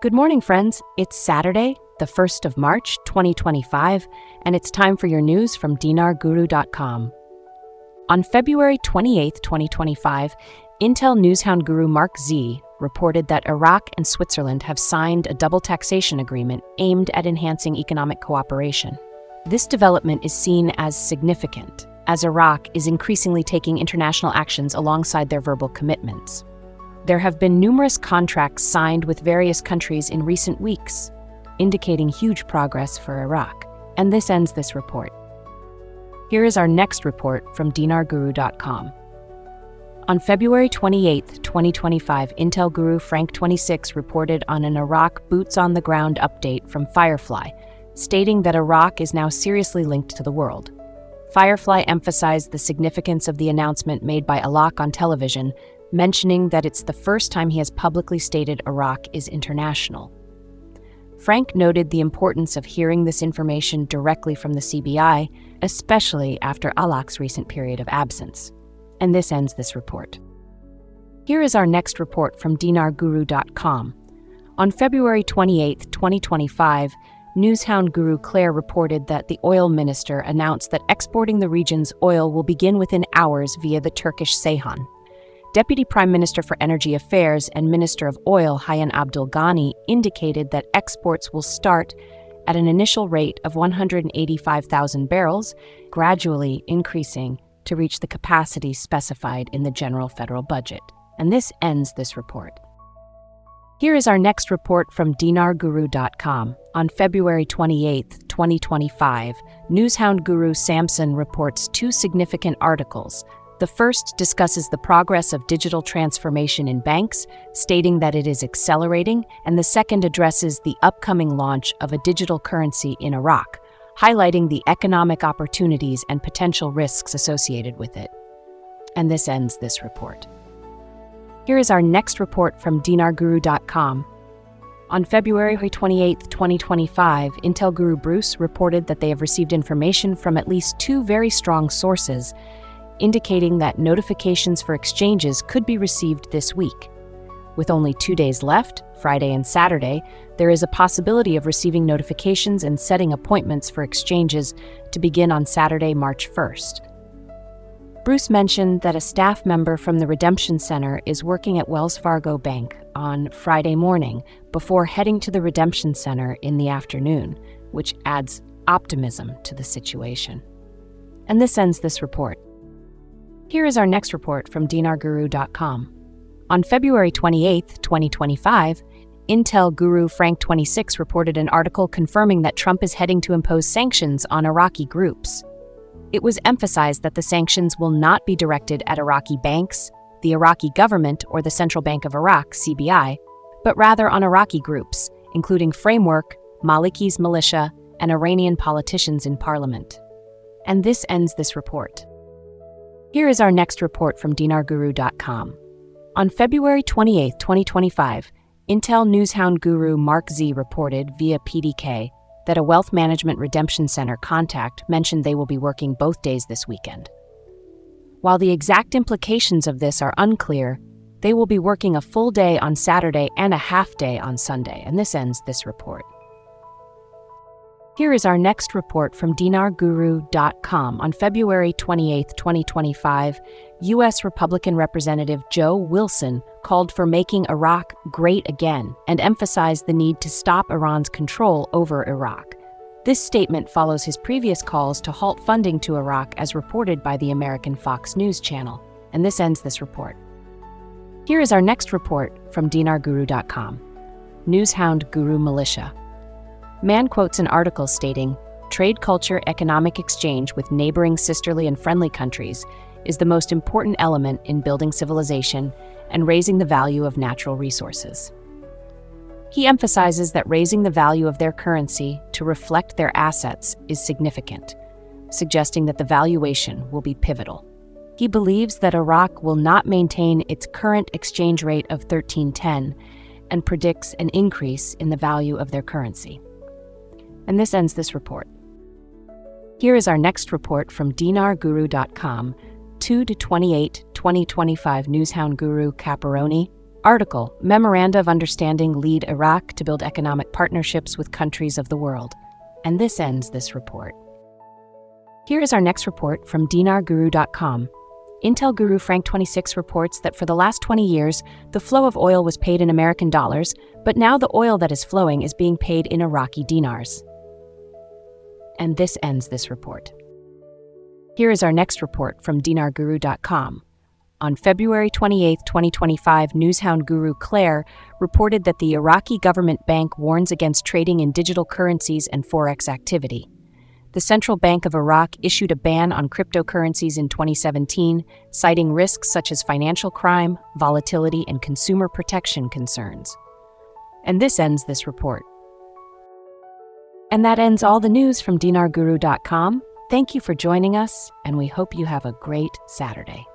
Good morning, friends. It's Saturday, the 1st of March, 2025, and it's time for your news from dinarguru.com. On February 28, 2025, Intel newshound guru Mark Z reported that Iraq and Switzerland have signed a double taxation agreement aimed at enhancing economic cooperation. This development is seen as significant, as Iraq is increasingly taking international actions alongside their verbal commitments. There have been numerous contracts signed with various countries in recent weeks, indicating huge progress for Iraq. And this ends this report. Here is our next report from dinarguru.com. On February 28, 2025, Intel guru Frank26 reported on an Iraq boots-on-the-ground update from Firefly, stating that Iraq is now seriously linked to the world. Firefly emphasized the significance of the announcement made by Alok on television, mentioning that it's the first time he has publicly stated Iraq is international. Frank noted the importance of hearing this information directly from the CBI, especially after Alok's recent period of absence. And this ends this report. Here is our next report from dinarguru.com. On February 28, 2025, newshound guru Claire reported that the oil minister announced that exporting the region's oil will begin within hours via the Turkish Ceyhan. Deputy Prime Minister for Energy Affairs and Minister of Oil Hayan Abdul Ghani indicated that exports will start at an initial rate of 185,000 barrels, gradually increasing to reach the capacity specified in the general federal budget. And this ends this report. Here is our next report from dinarguru.com. On February 28, 2025, newshound guru Samson reports two significant articles. The first discusses the progress of digital transformation in banks, stating that it is accelerating, and the second addresses the upcoming launch of a digital currency in Iraq, highlighting the economic opportunities and potential risks associated with it. And this ends this report. Here is our next report from dinarguru.com. On February 28, 2025, Intel guru Bruce reported that they have received information from at least two very strong sources, indicating that notifications for exchanges could be received this week. With only 2 days left, Friday and Saturday, there is a possibility of receiving notifications and setting appointments for exchanges to begin on Saturday, March 1st. Bruce mentioned that a staff member from the Redemption Center is working at Wells Fargo Bank on Friday morning before heading to the Redemption Center in the afternoon, which adds optimism to the situation. And this ends this report. Here is our next report from dinarguru.com. On February 28, 2025, Intel guru Frank26 reported an article confirming that Trump is heading to impose sanctions on Iraqi groups. It was emphasized that the sanctions will not be directed at Iraqi banks, the Iraqi government, or the Central Bank of Iraq, CBI, but rather on Iraqi groups, including Framework, Maliki's militia, and Iranian politicians in parliament. And this ends this report. Here is our next report from dinarguru.com. On February 28, 2025, Intel newshound guru Mark Z reported via PDK that a wealth management redemption center contact mentioned they will be working both days this weekend. While the exact implications of this are unclear, they will be working a full day on Saturday and a half day on Sunday, and this ends this report. Here is our next report from dinarguru.com. On February 28, 2025, U.S. Republican Representative Joe Wilson called for making Iraq great again and emphasized the need to stop Iran's control over Iraq. This statement follows his previous calls to halt funding to Iraq as reported by the American Fox News channel. And this ends this report. Here is our next report from dinarguru.com. Newshound guru militia. Man quotes an article stating, "Trade culture economic exchange with neighboring sisterly and friendly countries is the most important element in building civilization and raising the value of natural resources." He emphasizes that raising the value of their currency to reflect their assets is significant, suggesting that the valuation will be pivotal. He believes that Iraq will not maintain its current exchange rate of 1310 and predicts an increase in the value of their currency. And this ends this report. Here is our next report from dinarguru.com. 2-28, 2025 newshound guru Caparoni Article: Memoranda of Understanding lead Iraq to build economic partnerships with countries of the world. And this ends this report. Here is our next report from dinarguru.com. Intel Guru Frank 26 reports that for the last 20 years, the flow of oil was paid in American dollars, but now the oil that is flowing is being paid in Iraqi dinars. And this ends this report. Here is our next report from dinarguru.com. On February 28, 2025, newshound guru Claire reported that the Iraqi government bank warns against trading in digital currencies and forex activity. The Central Bank of Iraq issued a ban on cryptocurrencies in 2017, citing risks such as financial crime, volatility, and consumer protection concerns. And this ends this report. And that ends all the news from dinarguru.com. Thank you for joining us, and we hope you have a great Saturday.